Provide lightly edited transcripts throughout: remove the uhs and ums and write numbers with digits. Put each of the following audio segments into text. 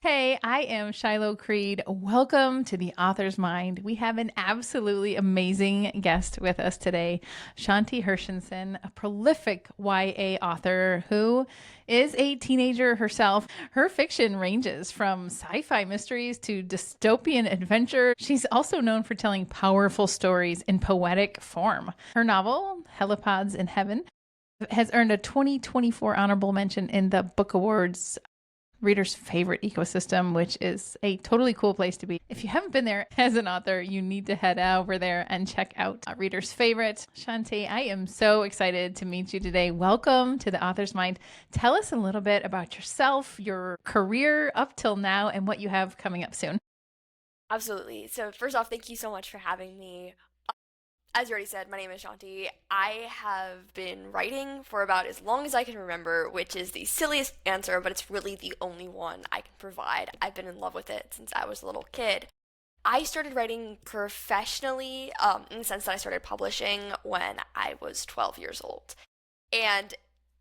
Hey, I am Shiloh Creed. Welcome to the Author's Mind. We have an absolutely amazing guest with us today, Shanti Hershenson, a prolific YA author who is a teenager herself. Her fiction ranges from sci-fi mysteries to dystopian adventure. She's also known for telling powerful stories in poetic form. Her novel, Helipods in Heaven, has earned a 2024 honorable mention in the Book Awards readers' favorite ecosystem, which is a totally cool place to be. If you haven't been there as an author, you need to head over there and check out readers' favorite. Shanti, I am so excited to meet you today. Welcome to the Author's Mind. Tell us a little bit about yourself, your career up till now, and what you have coming up soon. Absolutely. So first off, thank you so much for having me. As you already said, my name is Shanti. I have been writing for about as long as I can remember, which is the silliest answer, but it's really the only one I can provide. I've been in love with it since I was a little kid. I started writing professionally, in the sense that I started publishing when I was 12 years old. And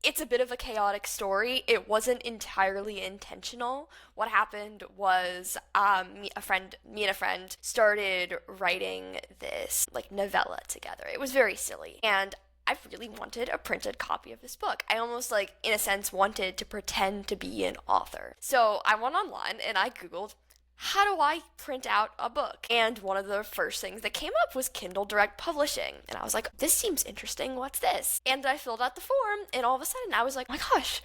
it's a bit of a chaotic story. It wasn't entirely intentional. What happened was me and a friend started writing this like novella together. It was very silly, and I really wanted a printed copy of this book. I almost like, in a sense, wanted to pretend to be an author. So I went online and I Googled, how do I print out a book? And one of the first things that came up was Kindle Direct Publishing. And I was like, this seems interesting. What's this? And I filled out the form, and all of a sudden I was like, my gosh,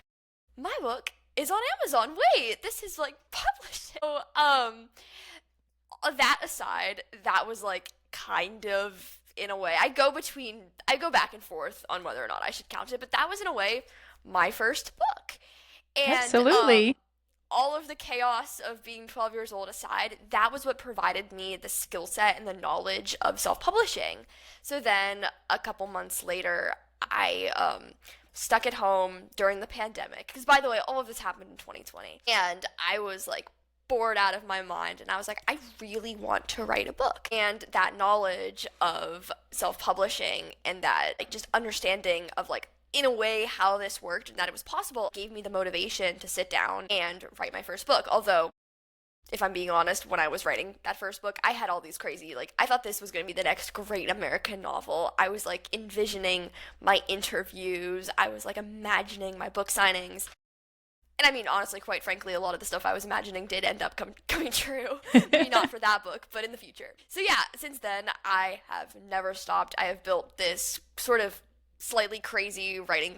my book is on Amazon. Wait, this is like published. So, that aside, that was like kind of, in a way, I go back and forth on whether or not I should count it, but that was in a way my first book. And Absolutely. all of the chaos of being 12 years old aside, that was what provided me the skill set and the knowledge of self-publishing. So then a couple months later, I stuck at home during the pandemic. Because by the way, all of this happened in 2020. And I was like bored out of my mind, and I was like, I really want to write a book. And that knowledge of self-publishing and that like just understanding of like, in a way, how this worked and that it was possible gave me the motivation to sit down and write my first book. Although, if I'm being honest, when I was writing that first book, I had all these crazy, like, I thought this was going to be the next great American novel. I was like envisioning my interviews, I was like imagining my book signings. And I mean, honestly, quite frankly, a lot of the stuff I was imagining did end up coming true. Maybe not for that book, but in the future. So yeah, since then, I have never stopped. I have built this sort of slightly crazy writing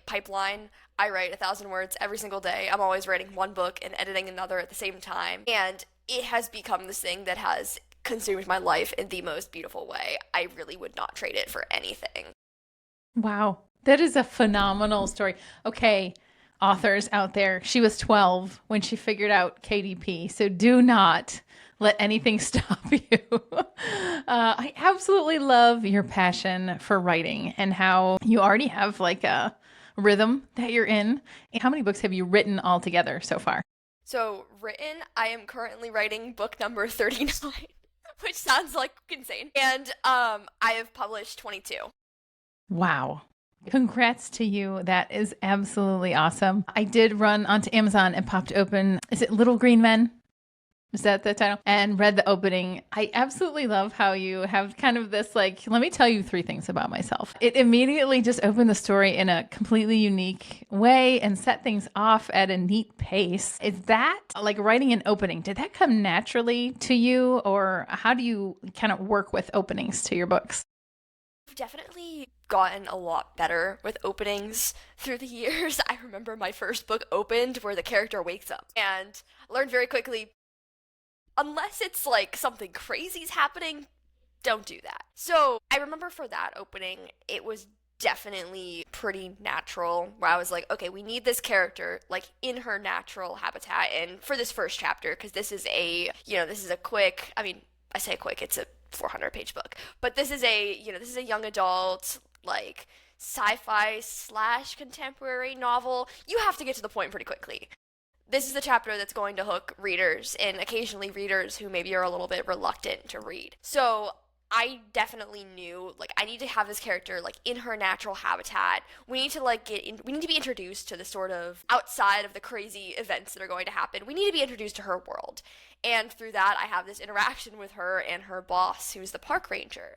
pipeline. I write 1,000 words every single day. I'm always writing one book and editing another at the same time. And it has become this thing that has consumed my life in the most beautiful way. I really would not trade it for anything. Wow, that is a phenomenal story. Okay, authors out there, she was 12 when she figured out KDP, so do not let anything stop you. I absolutely love your passion for writing and how you already have like a rhythm that you're in. How many books have you written altogether so far? So, written, I am currently writing book number 39, which sounds like insane. And I have published 22. Wow. Congrats to you. That is absolutely awesome. I did run onto Amazon and popped open, is it Little Green Men? Is that the title? And read the opening. I absolutely love how you have kind of this like, let me tell you three things about myself. It immediately just opened the story in a completely unique way and set things off at a neat pace. Is that like writing an opening? Did that come naturally to you, or how do you kind of work with openings to your books? I've definitely gotten a lot better with openings through the years. I remember my first book opened where the character wakes up, and I learned very quickly, unless it's like something crazy's happening, don't do that. So I remember for that opening, it was definitely pretty natural, where I was like, okay, we need this character like in her natural habitat. And for this first chapter, because this is a quick, I mean, I say quick, it's a 400-page book, but this is a young adult like sci-fi slash contemporary novel. You have to get to the point pretty quickly. This is the chapter that's going to hook readers, and occasionally readers who maybe are a little bit reluctant to read. So I definitely knew like I need to have this character like in her natural habitat. We need to like we need to be introduced to the sort of outside of the crazy events that are going to happen. We need to be introduced to her world. And through that I have this interaction with her and her boss, who's the park ranger.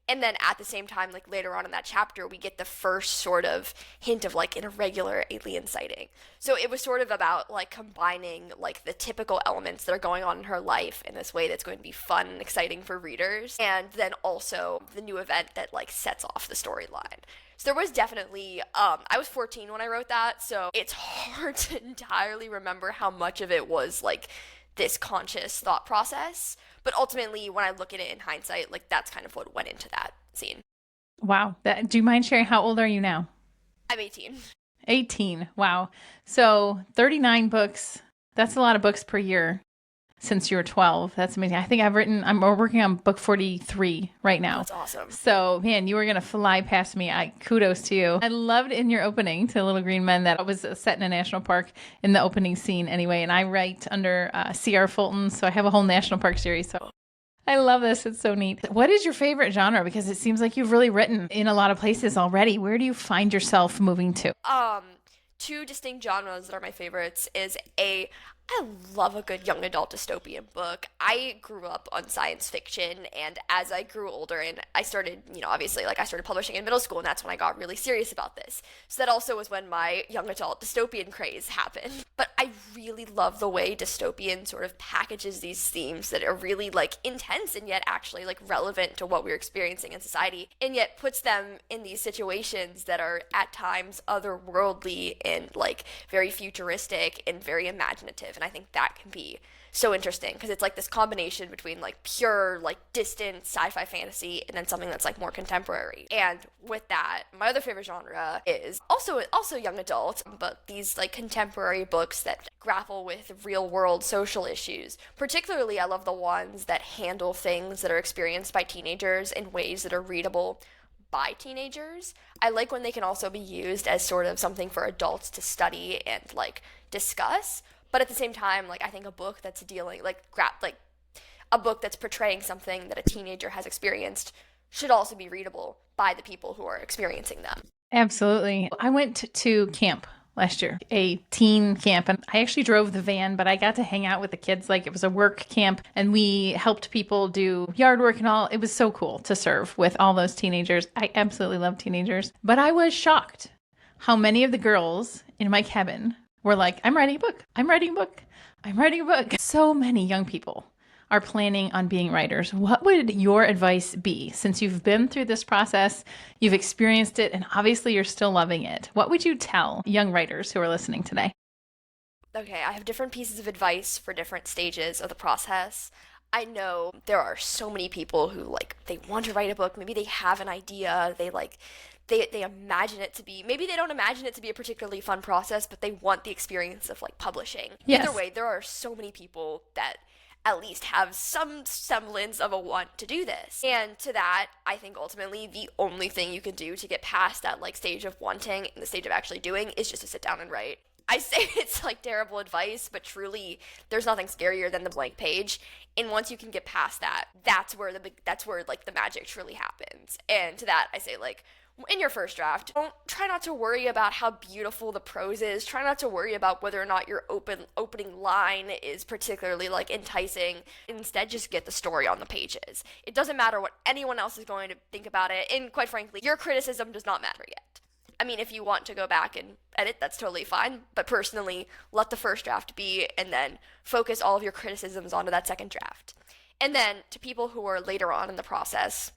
And then at the same time, like later on in that chapter, we get the first sort of hint of like an irregular alien sighting. So it was sort of about like combining like the typical elements that are going on in her life in this way that's going to be fun and exciting for readers, and then also the new event that like sets off the storyline. So there was definitely, I was 14 when I wrote that, so it's hard to entirely remember how much of it was like this conscious thought process. But ultimately, when I look at it in hindsight, like that's kind of what went into that scene. Wow. Do you mind sharing how old are you now? I'm 18. 18. Wow. So 39 books. That's a lot of books per year since you were 12. That's amazing. I think I'm working on book 43 right now. That's awesome. So, man, you were going to fly past me. Kudos to you. I loved in your opening to Little Green Men that it was set in a national park in the opening scene anyway. And I write under C.R. Fulton, so I have a whole national park series. So I love this. It's so neat. What is your favorite genre? Because it seems like you've really written in a lot of places already. Where do you find yourself moving to? Two distinct genres that are my favorites is I love a good young adult dystopian book. I grew up on science fiction, and as I grew older and I started, obviously, like I started publishing in middle school, and that's when I got really serious about this. So that also was when my young adult dystopian craze happened. But I really love the way dystopian sort of packages these themes that are really like intense and yet actually like relevant to what we're experiencing in society, and yet puts them in these situations that are at times otherworldly and like very futuristic and very imaginative. And I think that can be so interesting because it's like this combination between like pure like distant sci-fi fantasy and then something that's like more contemporary. And with that, my other favorite genre is also young adult, but these like contemporary books that grapple with real world social issues. Particularly I love the ones that handle things that are experienced by teenagers in ways that are readable by teenagers. I like when they can also be used as sort of something for adults to study and like discuss. But at the same time, like I think a book that's dealing like a book that's portraying something that a teenager has experienced should also be readable by the people who are experiencing them. Absolutely. I went to camp last year, a teen camp, and I actually drove the van, but I got to hang out with the kids. Like it was a work camp, and we helped people do yard work and all. It was so cool to serve with all those teenagers. I absolutely love teenagers, but I was shocked how many of the girls in my cabin were like, I'm writing a book. I'm writing a book. I'm writing a book. So many young people are planning on being writers. What would your advice be? Since you've been through this process, you've experienced it, and obviously you're still loving it. What would you tell young writers who are listening today? Okay, I have different pieces of advice for different stages of the process. I know there are so many people who like they want to write a book. Maybe they have an idea. They imagine it to be, maybe they don't imagine it to be a particularly fun process, but they want the experience of like publishing. Yes. Either way, there are so many people that at least have some semblance of a want to do this. And to that, I think ultimately the only thing you can do to get past that like stage of wanting and the stage of actually doing is just to sit down and write. I say it's like terrible advice, but truly there's nothing scarier than the blank page. And once you can get past that, that's where like the magic truly happens. And to that, I say like, in your first draft, try not to worry about how beautiful the prose is. Try not to worry about whether or not your opening line is particularly like enticing. Instead, just get the story on the pages. It doesn't matter what anyone else is going to think about it, and quite frankly, your criticism does not matter yet. I mean, if you want to go back and edit, that's totally fine, but personally, let the first draft be and then focus all of your criticisms onto that second draft. And then to people who are later on in the process,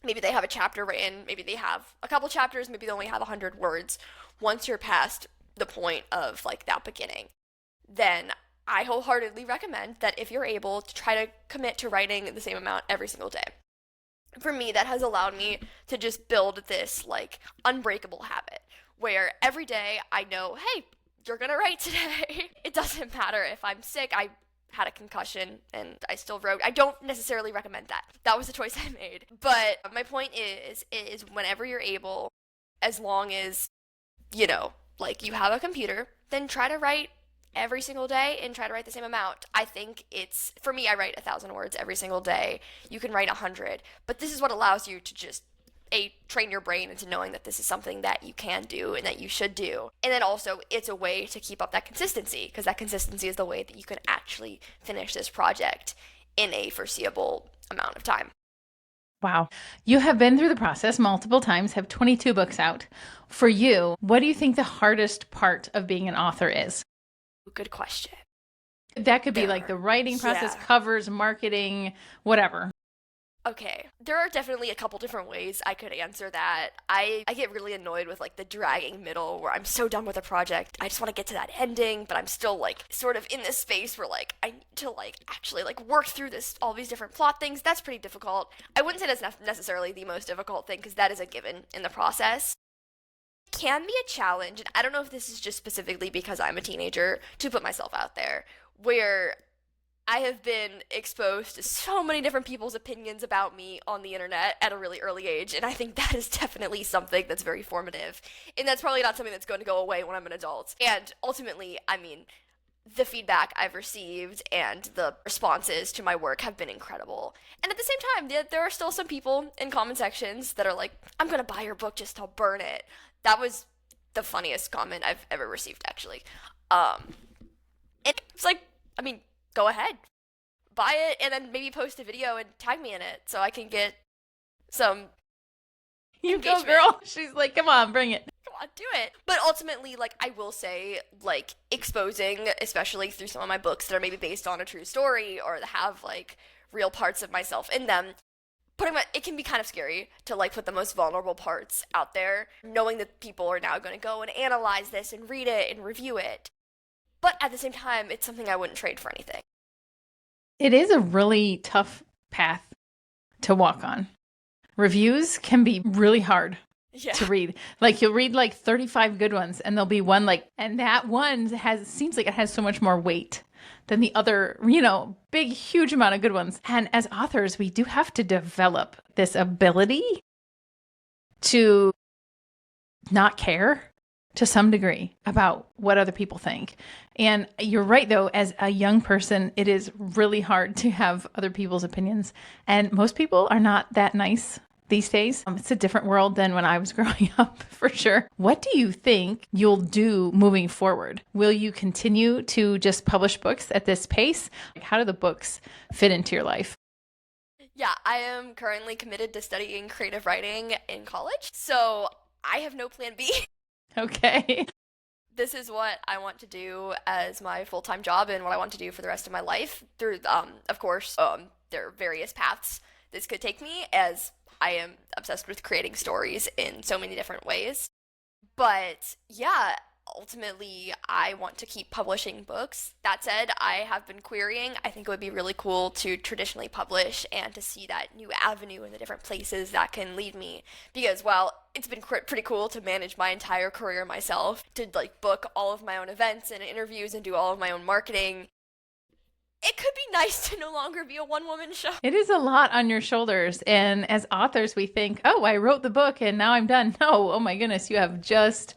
maybe they have a chapter written, maybe they have a couple chapters, maybe they only have 100 words. Once you're past the point of like that beginning, then I wholeheartedly recommend that if you're able to try to commit to writing the same amount every single day. For me, that has allowed me to just build this like unbreakable habit where every day I know, hey, you're gonna write today. It doesn't matter if I'm sick. I had a concussion and I still wrote. I don't necessarily recommend that. That was a choice I made. But my point is whenever you're able, as long as, like you have a computer, then try to write every single day and try to write the same amount. I think it's, for me, I write 1,000 words every single day. You can write 100, but this is what allows you to just train your brain into knowing that this is something that you can do and that you should do. And then also it's a way to keep up that consistency, because that consistency is the way that you can actually finish this project in a foreseeable amount of time. Wow. You have been through the process multiple times, have 22 books out. For you, what do you think the hardest part of being an author is? Good question. That could be like the writing process, Yeah. covers, marketing, whatever. Okay, there are definitely a couple different ways I could answer that. I get really annoyed with like the dragging middle where I'm so done with a project. I just want to get to that ending, but I'm still like sort of in this space where like I need to like actually like work through this all these different plot things. That's pretty difficult. I wouldn't say that's necessarily the most difficult thing because that is a given in the process. Can be a challenge, and I don't know if this is just specifically because I'm a teenager to put myself out there, where I have been exposed to so many different people's opinions about me on the internet at a really early age, and I think that is definitely something that's very formative. And that's probably not something that's going to go away when I'm an adult. And ultimately, I mean, the feedback I've received and the responses to my work have been incredible. And at the same time, there are still some people in comment sections that are like, I'm going to buy your book just to burn it. That was the funniest comment I've ever received, actually. And it's like, I mean, go ahead, buy it, and then maybe post a video and tag me in it so I can get some You go, engagement. girl. She's like, come on, bring it. Come on, do it. But ultimately, like, I will say, like, exposing, especially through some of my books that are maybe based on a true story or that have, like, real parts of myself in them, it can be kind of scary to, like, put the most vulnerable parts out there, knowing that people are now going to go and analyze this and read it and review it. But at the same time, it's something I wouldn't trade for anything. It is a really tough path to walk on. Reviews can be really hard to read. Like you'll read like 35 good ones and there'll be one like, and that one seems like it has so much more weight than the other, big, huge amount of good ones. And as authors, we do have to develop this ability to not care to some degree about what other people think. And you're right, though, as a young person, it is really hard to have other people's opinions. And most people are not that nice these days. It's a different world than when I was growing up, for sure. What do you think you'll do moving forward? Will you continue to just publish books at this pace? How do the books fit into your life? Yeah, I am currently committed to studying creative writing in college, so I have no plan B. Okay. This is what I want to do as my full-time job and what I want to do for the rest of my life. Through, of course, there are various paths this could take me, as I am obsessed with creating stories in so many different ways. But yeah, ultimately, I want to keep publishing books. That said, I have been querying. I think it would be really cool to traditionally publish and to see that new avenue in the different places that can lead me. Because while it's been pretty cool to manage my entire career myself, to like book all of my own events and interviews and do all of my own marketing, it could be nice to no longer be a one-woman show. It is a lot on your shoulders. And as authors, we think, oh, I wrote the book and now I'm done. No, oh my goodness, you have just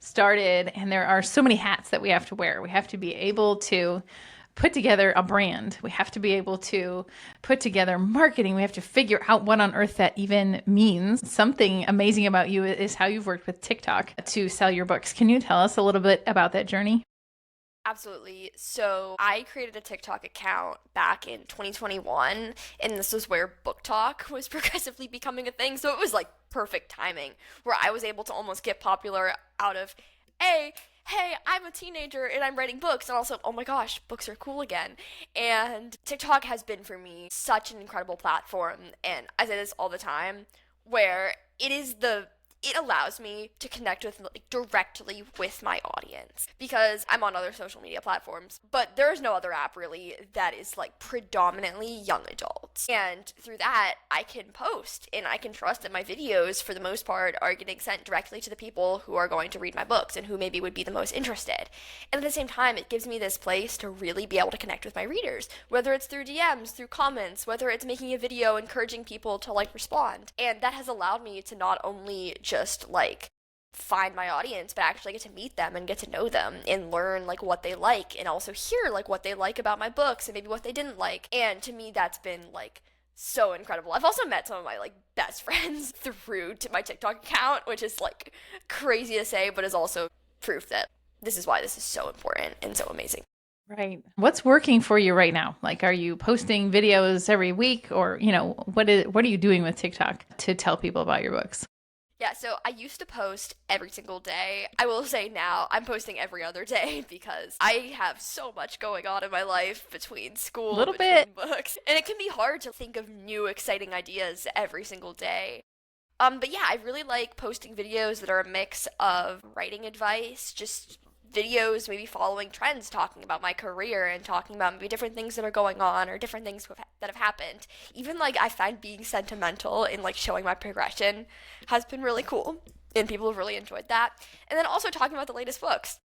started. And there are so many hats that we have to wear. We have to be able to put together a brand. We have to be able to put together marketing. We have to figure out what on earth that even means. Something amazing about you is how you've worked with TikTok to sell your books. Can you tell us a little bit about that journey? Absolutely. So I created a TikTok account back in 2021, and this was where book talk was progressively becoming a thing. So it was like perfect timing where I was able to almost get popular out of, hey, I'm a teenager and I'm writing books, and also, oh my gosh, books are cool again. And TikTok has been for me such an incredible platform, and I say this all the time, where it allows me to connect with like directly with my audience, because I'm on other social media platforms, but there is no other app really that is like predominantly young adults. And through that, I can post and I can trust that my videos for the most part are getting sent directly to the people who are going to read my books and who maybe would be the most interested. And at the same time, it gives me this place to really be able to connect with my readers, whether it's through DMs, through comments, whether it's making a video encouraging people to like respond. And that has allowed me to not only just like find my audience, but actually get to meet them and get to know them and learn like what they like, and also hear like what they like about my books and maybe what they didn't like. And to me, that's been like so incredible. I've also met some of my like best friends through my TikTok account, which is like crazy to say, but is also proof that this is why this is so important and so amazing. Right. What's working for you right now? Like, are you posting videos every week, or, what are you doing with TikTok to tell people about your books? Yeah, so I used to post every single day. I will say now I'm posting every other day because I have so much going on in my life between school, Little between bit. books, and it can be hard to think of new exciting ideas every single day. But yeah, I really like posting videos that are a mix of writing advice, just videos maybe following trends, talking about my career and talking about maybe different things that are going on or different things that have happened. Even like I find being sentimental and like showing my progression has been really cool, and people have really enjoyed that. And then also talking about the latest books.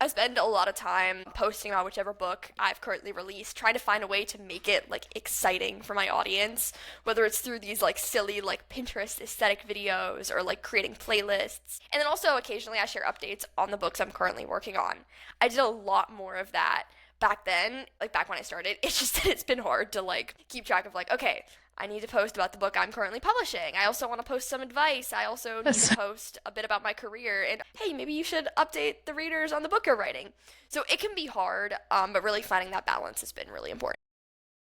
I spend a lot of time posting about whichever book I've currently released, trying to find a way to make it like exciting for my audience, whether it's through these like silly like Pinterest aesthetic videos or like creating playlists. And then also occasionally I share updates on the books I'm currently working on. I did a lot more of that back then, like back when I started. It's just that it's been hard to like keep track of like, okay, I need to post about the book I'm currently publishing. I also want to post some advice. I also need to post a bit about my career. And hey, maybe you should update the readers on the book you're writing. So it can be hard, but really finding that balance has been really important.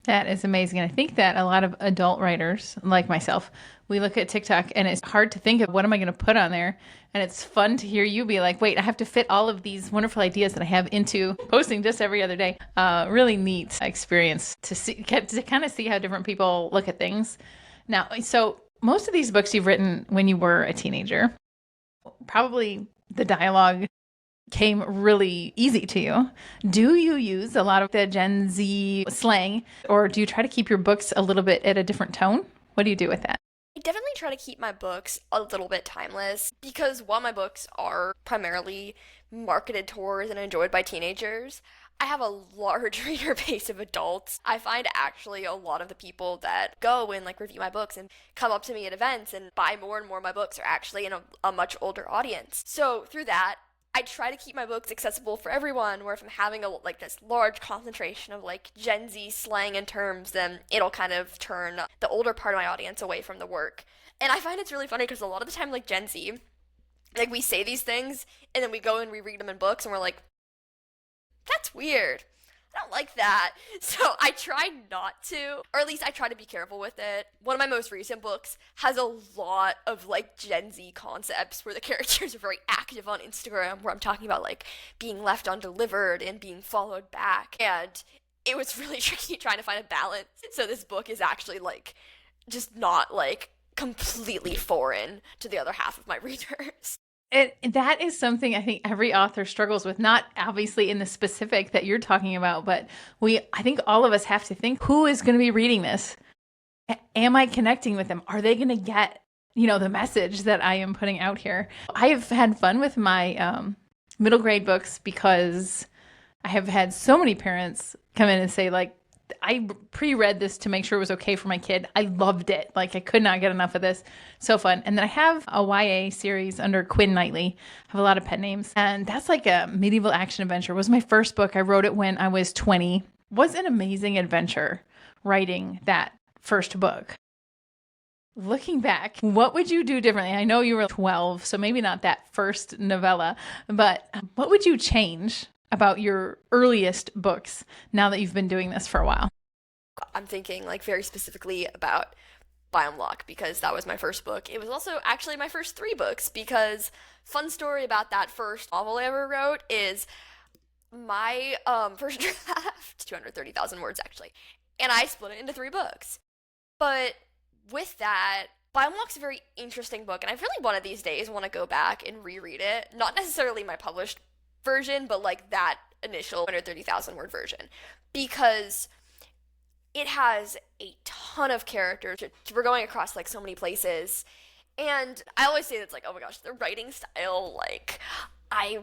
That is amazing. And I think that a lot of adult writers like myself, we look at TikTok and it's hard to think of what am I going to put on there. And it's fun to hear you be like, wait, I have to fit all of these wonderful ideas that I have into posting just every other day. Really neat experience to kind of see how different people look at things. Now, so most of these books you've written when you were a teenager, probably the dialogue came really easy to you. Do you use a lot of the Gen Z slang, or do you try to keep your books a little bit at a different tone? What do you do with that? I definitely try to keep my books a little bit timeless because while my books are primarily marketed towards and enjoyed by teenagers, I have a large reader base of adults. I find actually a lot of the people that go and like review my books and come up to me at events and buy more and more of my books are actually in a much older audience. So through that, I try to keep my books accessible for everyone, where if I'm having like this large concentration of like Gen Z slang and terms, then it'll kind of turn the older part of my audience away from the work. And I find it's really funny because a lot of the time like Gen Z, like we say these things and then we go and reread them in books and we're like, that's weird. I don't like that. So I try not to, or at least I try to be careful with it. One of my most recent books has a lot of like Gen Z concepts where the characters are very active on Instagram, where I'm talking about like being left undelivered and being followed back. And it was really tricky trying to find a balance. So this book is actually like just not like completely foreign to the other half of my readers. That is something I think every author struggles with, not obviously in the specific that you're talking about, but I think all of us have to think, who is going to be reading this? Am I connecting with them? Are they going to get, the message that I am putting out here? I have had fun with my middle grade books because I have had so many parents come in and say, like, I pre-read this to make sure it was okay for my kid. I loved it. Like, I could not get enough of this. So fun. And then I have a YA series under Quinn Knightley. I have a lot of pen names. And that's like a medieval action adventure. It was my first book. I wrote it when I was 20. It was an amazing adventure writing that first book. Looking back, what would you do differently? I know you were 12, so maybe not that first novella, but what would you change about your earliest books now that you've been doing this for a while? I'm thinking like very specifically about Lock because that was my first book. It was also actually my first three books because fun story about that first novel I ever wrote is my first draft, 230,000 words actually, and I split it into three books. But with that, Lock's a very interesting book, and I really one of these days want to go back and reread it. Not necessarily my published version, but like that initial 130,000 word version, because it has a ton of characters. We're going across like so many places, and I always say that's like, oh my gosh, the writing style, like I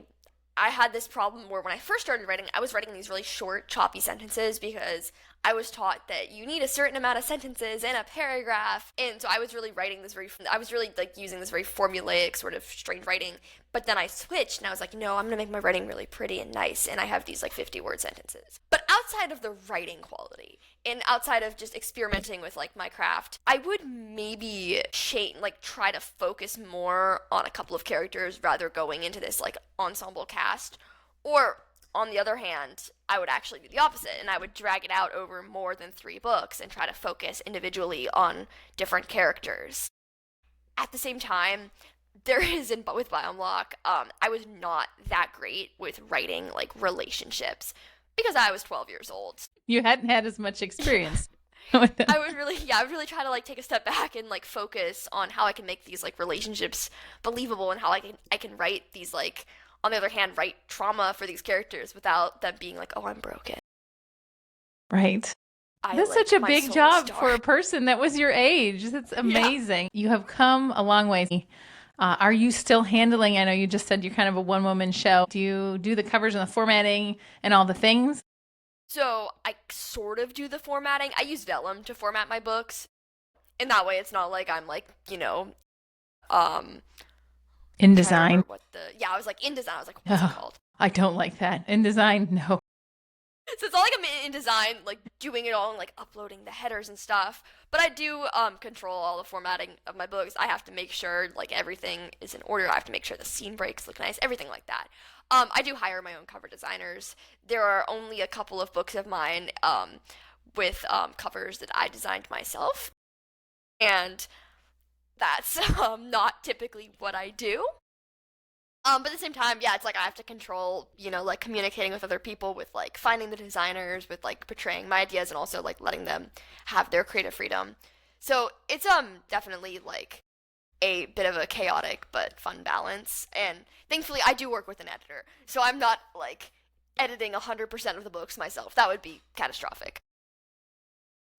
I had this problem where when I first started writing, I was writing these really short, choppy sentences because I was taught that you need a certain amount of sentences in a paragraph. And so I was really I was really like using this very formulaic sort of strained writing. But then I switched and I was like, no, I'm going to make my writing really pretty and nice. And I have these like 50-word sentences. But outside of the writing quality and outside of just experimenting with like my craft, I would maybe try to focus more on a couple of characters rather going into this like ensemble cast. Or on the other hand, I would actually do the opposite and I would drag it out over more than 3 books and try to focus individually on different characters. At the same time, with Biomlock, I was not that great with writing like relationships because I was 12 years old. You hadn't had as much experience. I would really try to like take a step back and like focus on how I can make these like relationships believable and how I can write these like, on the other hand, write trauma for these characters without them being like, oh, I'm broken. Right. That's such a big job for a person that was your age. That's amazing. Yeah. You have come a long way. Are you still handling, I know you just said you're kind of a one-woman show. Do you do the covers and the formatting and all the things? So I sort of do the formatting. I use Vellum to format my books. In that way, it's not like I'm like, InDesign. I was like InDesign. I was like, what's it called? I don't like that. InDesign, no. So it's not like I'm in InDesign, like doing it all and like uploading the headers and stuff. But I do control all the formatting of my books. I have to make sure like everything is in order. I have to make sure the scene breaks look nice, everything like that. I do hire my own cover designers. There are only a couple of books of mine with covers that I designed myself. And that's not typically what I do. But at the same time, yeah, it's like I have to control, like communicating with other people, with like finding the designers, with like portraying my ideas and also like letting them have their creative freedom. So it's definitely like a bit of a chaotic but fun balance. And thankfully I do work with an editor. So I'm not like editing 100% of the books myself. That would be catastrophic.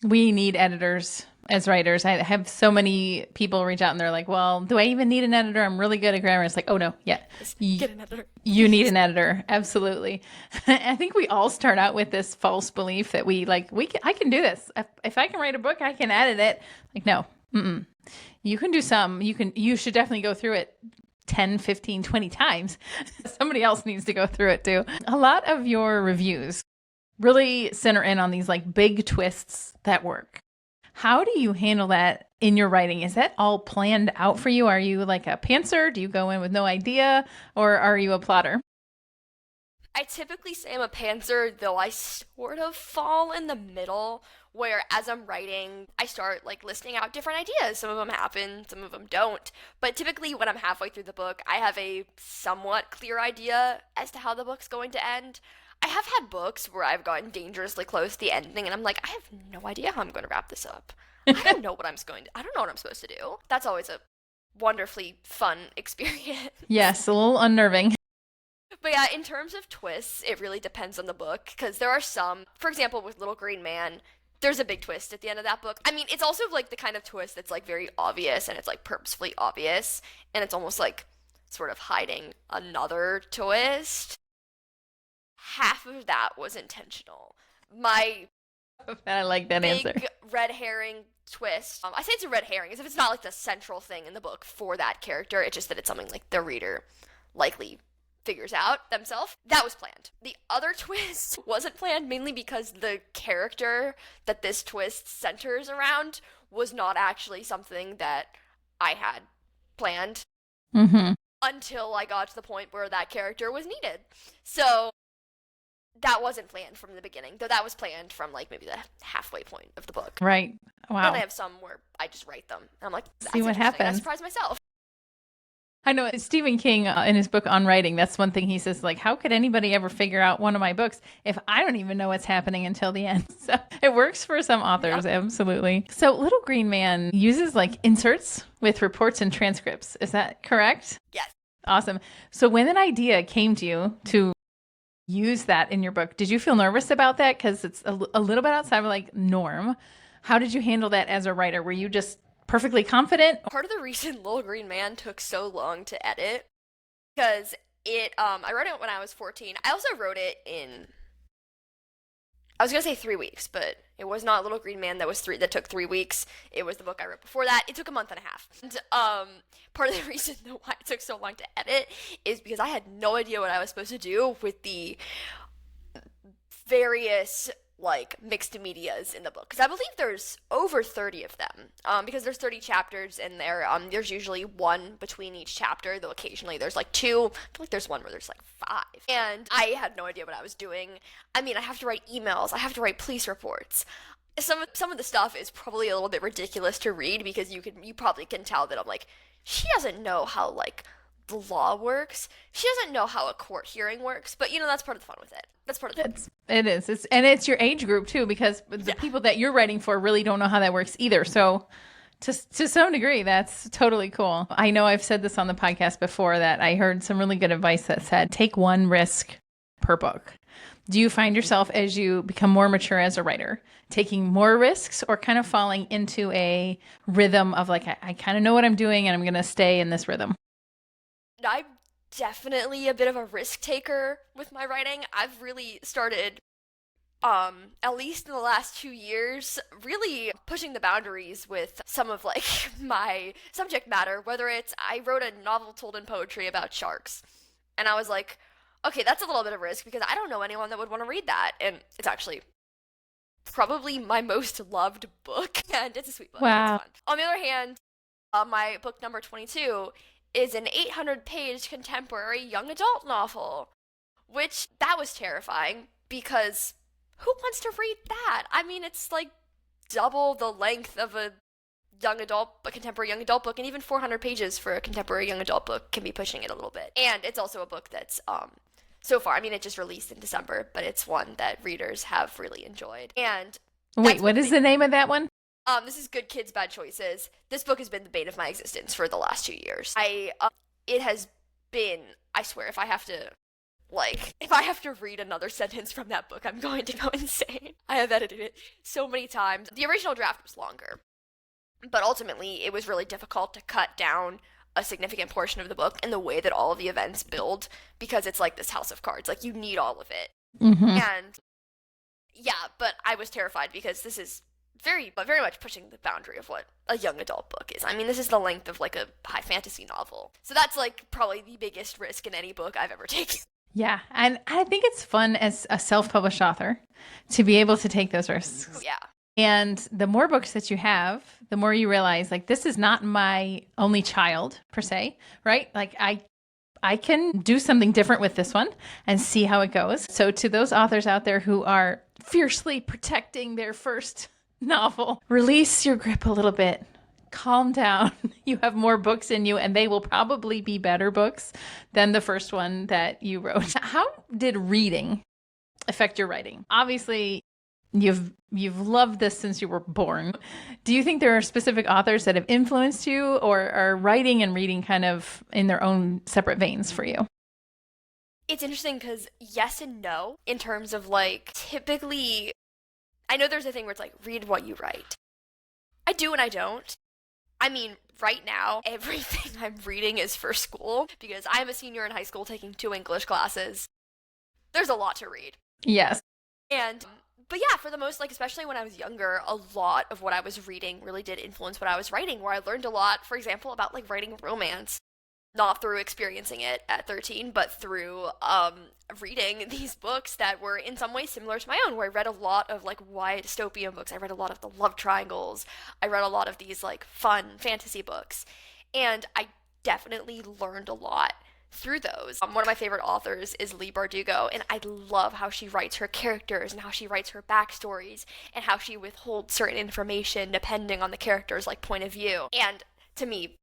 We need editors as writers. I have so many people reach out and they're like, well, do I even need an editor? I'm really good at grammar. It's like, oh no, yeah. Get an editor. You need an editor. Absolutely. I think we all start out with this false belief that I can do this. If I can write a book, I can edit it. Like, no, you can do some, you should definitely go through it 10, 15, 20 times. Somebody else needs to go through it too. A lot of your reviews really center in on these like big twists that work. How do you handle that in your writing? Is that all planned out for you? Are you like a pantser? Do you go in with no idea, or are you a plotter? I typically say I'm a pantser, though I sort of fall in the middle, where as I'm writing, I start like listing out different ideas. Some of them happen, some of them don't. But typically when I'm halfway through the book, I have a somewhat clear idea as to how the book's going to end. I have had books where I've gotten dangerously close to the ending and I'm like, I have no idea how I'm going to wrap this up. I don't know what I'm supposed to do. That's always a wonderfully fun experience. Yes, a little unnerving. But yeah, in terms of twists, it really depends on the book because there are some, for example, with Little Green Man, there's a big twist at the end of that book. I mean, it's also like the kind of twist that's like very obvious and it's like purposefully obvious and it's almost like sort of hiding another twist. Half of that was intentional. My I like that answer. Big red herring twist. I say it's a red herring as if it's not like the central thing in the book for that character. It's just that it's something like the reader likely figures out themselves. That was planned. The other twist wasn't planned mainly because the character that this twist centers around was not actually something that I had planned until I got to the point where that character was needed. So that wasn't planned from the beginning, though that was planned from like maybe the halfway point of the book. Right. Wow. And I have some where I just write them. And I'm like, see what happens. I surprised myself. I know Stephen King in his book on writing, that's one thing he says, like, how could anybody ever figure out one of my books if I don't even know what's happening until the end? So it works for some authors. Yep. Absolutely. So Little Green Man uses like inserts with reports and transcripts. Is that correct? Yes. Awesome. So when an idea came to you to use that in your book, did you feel nervous about that? Because it's a little bit outside of like norm. How did you handle that as a writer? Were you just perfectly confident? Part of the reason Little Green Man took so long to edit, because I wrote it when I was 14. I also wrote it in, I was gonna say 3 weeks, but it was not Little Green Man that took 3 weeks. It was the book I wrote before that. It took a month and a half. And part of the reason why it took so long to edit is because I had no idea what I was supposed to do with the various like mixed medias in the book, because I believe there's over 30 of them, because there's 30 chapters in there. There's usually one between each chapter, though occasionally there's like two. I feel like there's one where there's like five, and I had no idea what I was doing. I mean, I have to write emails, I have to write police reports. Some of the stuff is probably a little bit ridiculous to read, because you probably can tell that I'm like, she doesn't know how like the law works. She doesn't know how a court hearing works, but that's part of the fun with it. That's part of the fun. It is. It's your age group too, because the people that you're writing for really don't know how that works either. So to some degree, that's totally cool. I know I've said this on the podcast before, that I heard some really good advice that said, take one risk per book. Do you find yourself, as you become more mature as a writer, taking more risks, or kind of falling into a rhythm of like, I kind of know what I'm doing and I'm going to stay in this rhythm? I'm definitely a bit of a risk taker with my writing. I've really started, at least in the last 2 years, really pushing the boundaries with some of like my subject matter. Whether it's, I wrote a novel told in poetry about sharks, and I was like, okay, that's a little bit of risk because I don't know anyone that would want to read that, and it's actually probably my most loved book, and it's a sweet book. Wow. It's fun. On the other hand, my book number 22 is an 800-page contemporary young adult novel, which that was terrifying, because who wants to read that? I mean, it's like double the length of a contemporary young adult book, and even 400 pages for a contemporary young adult book can be pushing it a little bit. And it's also a book that's so far, I mean, it just released in December, but it's one that readers have really enjoyed. And wait, what is the name of that one? This is Good Kids, Bad Choices. This book has been the bane of my existence for the last 2 years. It has been, I swear, if I have to read another sentence from that book, I'm going to go insane. I have edited it so many times. The original draft was longer, but ultimately it was really difficult to cut down a significant portion of the book and the way that all of the events build, because it's like this house of cards. Like, you need all of it. Mm-hmm. And yeah, but I was terrified because this is very much pushing the boundary of what a young adult book is. I mean, this is the length of like a high fantasy novel. So that's like probably the biggest risk in any book I've ever taken. Yeah. And I think it's fun as a self-published author to be able to take those risks. Yeah. And the more books that you have, the more you realize, like, this is not my only child per se, right? Like, I can do something different with this one and see how it goes. So to those authors out there who are fiercely protecting their first novel, release your grip a little bit. Calm down. You have more books in you, and they will probably be better books than the first one that you wrote. How did reading affect your writing? Obviously, you've loved this since you were born. Do you think there are specific authors that have influenced you, or are writing and reading kind of in their own separate veins for you? It's interesting because yes and no, in terms of like, typically, I know there's a thing where it's like, read what you write. I do and I don't. I mean, right now, everything I'm reading is for school, because I'm a senior in high school taking 2 English classes. There's a lot to read. Yes. But yeah, for the most, like, especially when I was younger, a lot of what I was reading really did influence what I was writing, where I learned a lot, for example, about like writing romance. Not through experiencing it at 13, but through reading these books that were in some ways similar to my own, where I read a lot of like YA dystopian books. I read a lot of the love triangles. I read a lot of these like fun fantasy books. And I definitely learned a lot through those. One of my favorite authors is Leigh Bardugo, and I love how she writes her characters and how she writes her backstories and how she withholds certain information depending on the character's like point of view. And to me,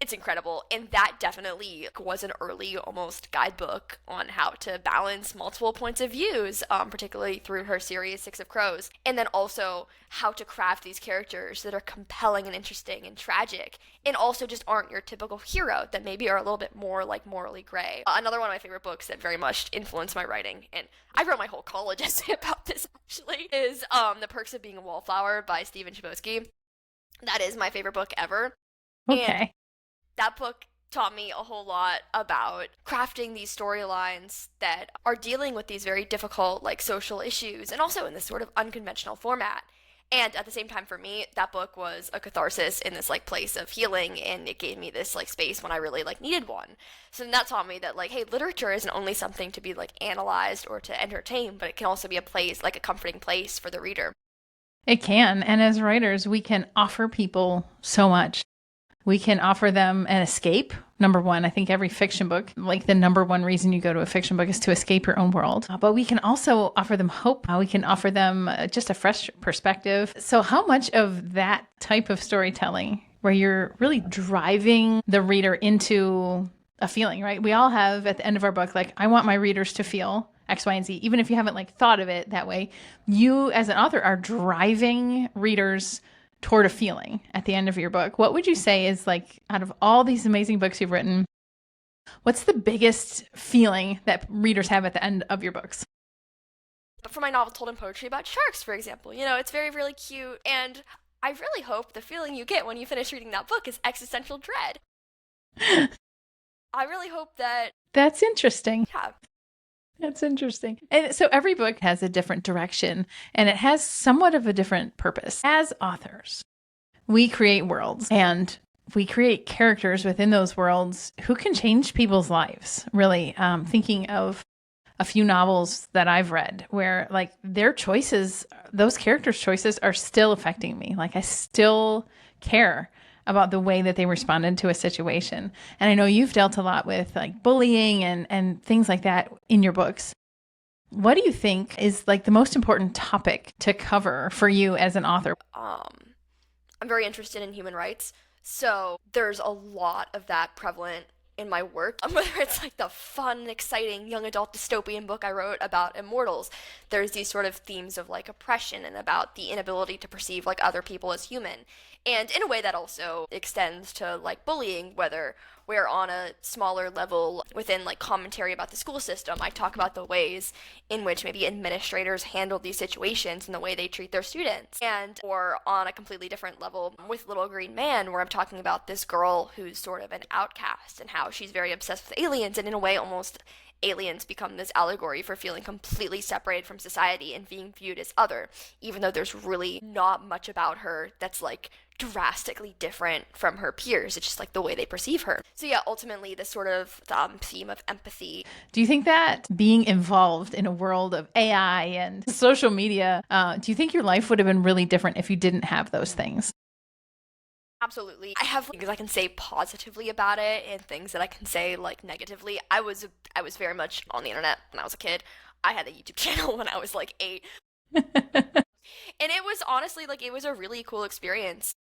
it's incredible, and that definitely was an early, almost guidebook on how to balance multiple points of views, particularly through her series Six of Crows, and then also how to craft these characters that are compelling and interesting and tragic, and also just aren't your typical hero, that maybe are a little bit more like morally gray. Another one of my favorite books that very much influenced my writing, and I wrote my whole college essay about this actually, is The Perks of Being a Wallflower by Stephen Chbosky. That is my favorite book ever. Okay. And that book taught me a whole lot about crafting these storylines that are dealing with these very difficult like social issues and also in this sort of unconventional format. And at the same time for me, that book was a catharsis in this like place of healing, and it gave me this like space when I really like needed one. So then that taught me that like, hey, literature isn't only something to be like analyzed or to entertain, but it can also be a place, like a comforting place for the reader. It can. And as writers, we can offer people so much. We can offer them an escape. Number one, I think every fiction book, like the number one reason you go to a fiction book is to escape your own world. But we can also offer them hope. We can offer them just a fresh perspective. So how much of that type of storytelling where you're really driving the reader into a feeling, right? We all have at the end of our book, like, I want my readers to feel X, Y, and Z. Even if you haven't like thought of it that way, you as an author are driving readers toward a feeling at the end of your book. What would you say is like, out of all these amazing books you've written, what's the biggest feeling that readers have at the end of your books? But for my novel Told in Poetry about sharks, for example, it's very, really cute. And I really hope the feeling you get when you finish reading that book is existential dread. I really hope that. That's interesting. Yeah. That's interesting. And so every book has a different direction, and it has somewhat of a different purpose. As authors, we create worlds, and we create characters within those worlds who can change people's lives. Really, thinking of a few novels that I've read where like their choices, those characters' choices are still affecting me. Like I still care about the way that they responded to a situation. And I know you've dealt a lot with like bullying and things like that in your books. What do you think is like the most important topic to cover for you as an author? I'm very interested in human rights. So there's a lot of that prevalent in my work. Whether it's like the fun, exciting young adult dystopian book I wrote about immortals, there's these sort of themes of like oppression and about the inability to perceive like other people as human. And in a way that also extends to like bullying, whether we're on a smaller level within like commentary about the school system. I talk about the ways in which maybe administrators handle these situations and the way they treat their students. And or on a completely different level with Little Green Man, where I'm talking about this girl who's sort of an outcast and how she's very obsessed with aliens, and in a way almost aliens become this allegory for feeling completely separated from society and being viewed as other, even though there's really not much about her that's like drastically different from her peers. It's just like the way they perceive her. So yeah, ultimately this sort of theme of empathy. Do you think that being involved in a world of AI and social media, do you think your life would have been really different if you didn't have those things? Absolutely. I have things I can say positively about it and things that I can say like negatively. I was very much on the internet when I was a kid. I had a YouTube channel when I was like 8. And it was honestly like it was a really cool experience.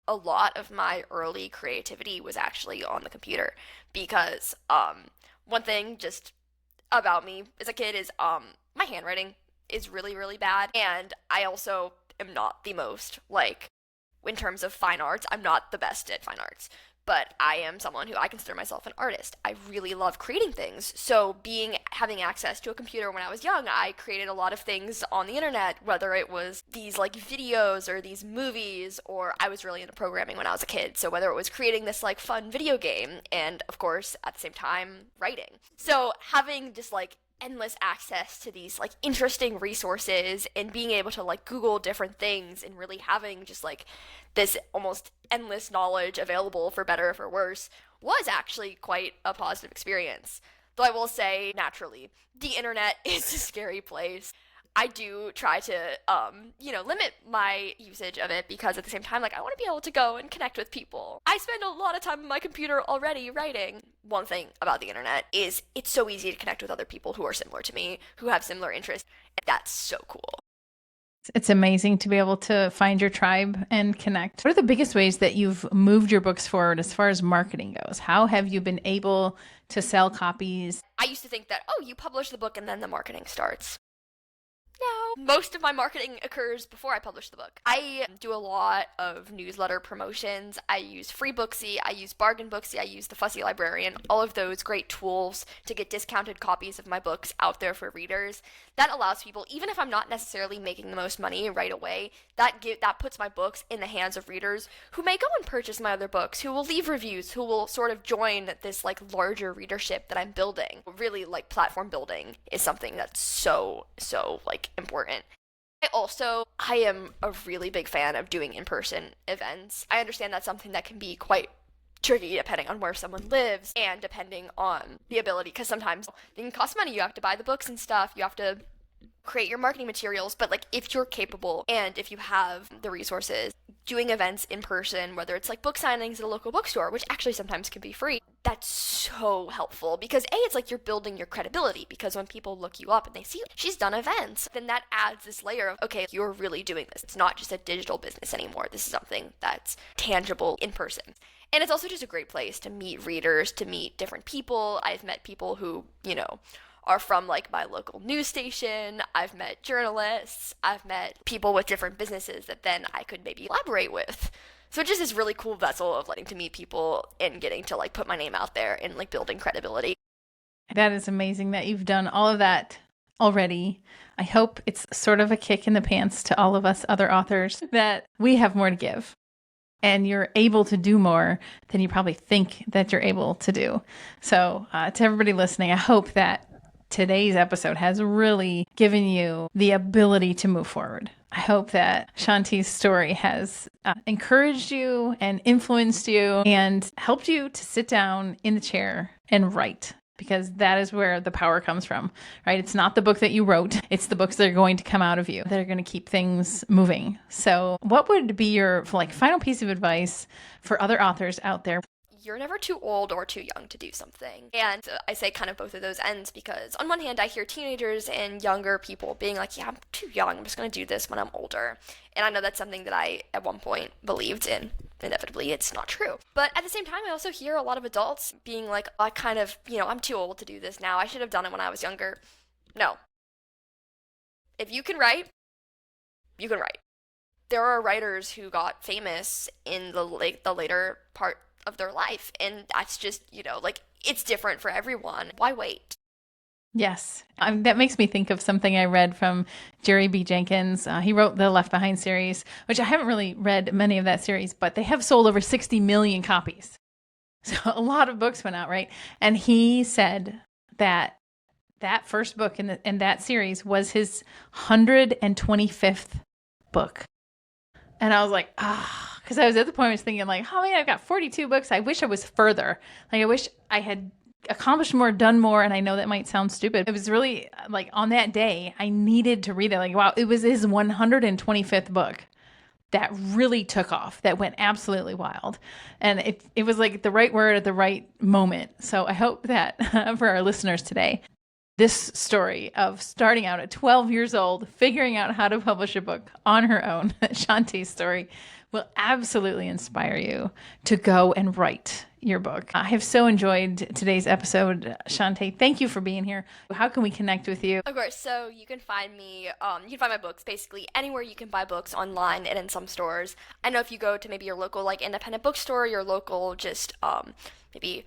A lot of my early creativity was actually on the computer because one thing just about me as a kid is my handwriting is really, really bad, and I also am not the most like in terms of fine arts, I'm not the best at fine arts, but I am someone who I consider myself an artist. I really love creating things. So having access to a computer when I was young, I created a lot of things on the internet, whether it was these like videos or these movies, or I was really into programming when I was a kid. So whether it was creating this like fun video game and of course at the same time writing. So having just like endless access to these like interesting resources and being able to like Google different things and really having just like this almost endless knowledge available for better or for worse was actually quite a positive experience. Though I will say, naturally, the internet is a scary place. I do try to, limit my usage of it because at the same time, like, I want to be able to go and connect with people. I spend a lot of time on my computer already writing. One thing about the internet is it's so easy to connect with other people who are similar to me, who have similar interests, and that's so cool. It's amazing to be able to find your tribe and connect. What are the biggest ways that you've moved your books forward as far as marketing goes? How have you been able to sell copies? I used to think that, you publish the book and then the marketing starts. No. Most of my marketing occurs before I publish the book. I do a lot of newsletter promotions. I use FreeBooksy, I use Bargain Booksy, I use the Fussy Librarian, all of those great tools to get discounted copies of my books out there for readers. That allows people, even if I'm not necessarily making the most money right away, that puts my books in the hands of readers who may go and purchase my other books, who will leave reviews, who will sort of join this like larger readership that I'm building. Really, like, platform building is something that's so like important. I am a really big fan of doing in-person events. I understand that's something that can be quite tricky depending on where someone lives and depending on the ability, because sometimes it can cost money. You have to buy the books and stuff. You have to create your marketing materials. But like, if you're capable and if you have the resources, doing events in person, whether it's like book signings at a local bookstore, which actually sometimes can be free, that's so helpful because it's like you're building your credibility, because when people look you up and they see she's done events, then that adds this layer of, okay, you're really doing this. It's not just a digital business anymore. This is something that's tangible in person. And it's also just a great place to meet readers, to meet different people. I've met people who, are from like my local news station. I've met journalists. I've met people with different businesses that then I could maybe collaborate with. So it's just this really cool vessel of getting to meet people and getting to like put my name out there and like building credibility. That is amazing that you've done all of that already. I hope it's sort of a kick in the pants to all of us other authors that we have more to give. And you're able to do more than you probably think that you're able to do. So to everybody listening, I hope that today's episode has really given you the ability to move forward. I hope that Shanti's story has encouraged you and influenced you and helped you to sit down in the chair and write, because that is where the power comes from, right? It's not the book that you wrote. It's the books that are going to come out of you that are going to keep things moving. So what would be your final piece of advice for other authors out there? You're never too old or too young to do something. And I say kind of both of those ends because on one hand, I hear teenagers and younger people being like, yeah, I'm too young. I'm just going to do this when I'm older. And I know that's something that I at one point believed in. Inevitably, it's not true. But at the same time, I also hear a lot of adults being like, I'm too old to do this now. I should have done it when I was younger. No. If you can write, you can write. There are writers who got famous in the later part of their life, and that's just, it's different for everyone. Why wait? Yes. That makes me think of something I read from Jerry B. Jenkins. He wrote the Left Behind series, which I haven't really read many of that series, but they have sold over 60 million copies. So a lot of books went out, right? And he said that first book in that series was his 125th book. And I was like, because I was at the point I was thinking like, oh man, I've got 42 books. I wish I was further. Like, I wish I had accomplished more, done more. And I know that might sound stupid. It was really like on that day, I needed to read it. Like, wow, it was his 125th book that really took off, that went absolutely wild. And it was like the right word at the right moment. So I hope that for our listeners today, this story of starting out at 12 years old, figuring out how to publish a book on her own, Shanti's story, will absolutely inspire you to go and write your book. I have so enjoyed today's episode, Shanti. Thank you for being here. How can we connect with you? Of course, so you can find me, you can find my books basically anywhere you can buy books online and in some stores. I know if you go to maybe your local independent bookstore, your local maybe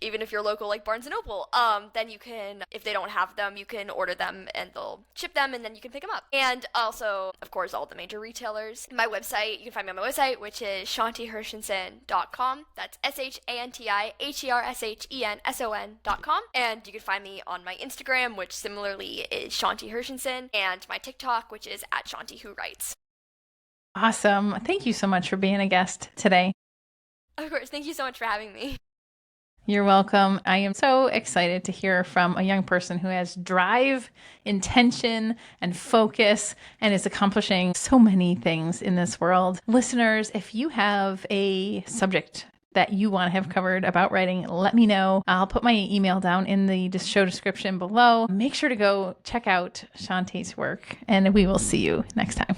even if you're local Barnes & Noble, then you can, if they don't have them, you can order them and they'll ship them and then you can pick them up. And also, of course, all the major retailers. My website, you can find me on my website, which is shantihershenson.com. That's ShantiHershenson.com. And you can find me on my Instagram, which similarly is Shanti Hershenson, and my TikTok, which is at Shanti Who Writes. Awesome. Thank you so much for being a guest today. Of course. Thank you so much for having me. You're welcome. I am so excited to hear from a young person who has drive, intention, and focus, and is accomplishing so many things in this world. Listeners, if you have a subject that you want to have covered about writing, let me know. I'll put my email down in the show description below. Make sure to go check out Shanti's work, and we will see you next time.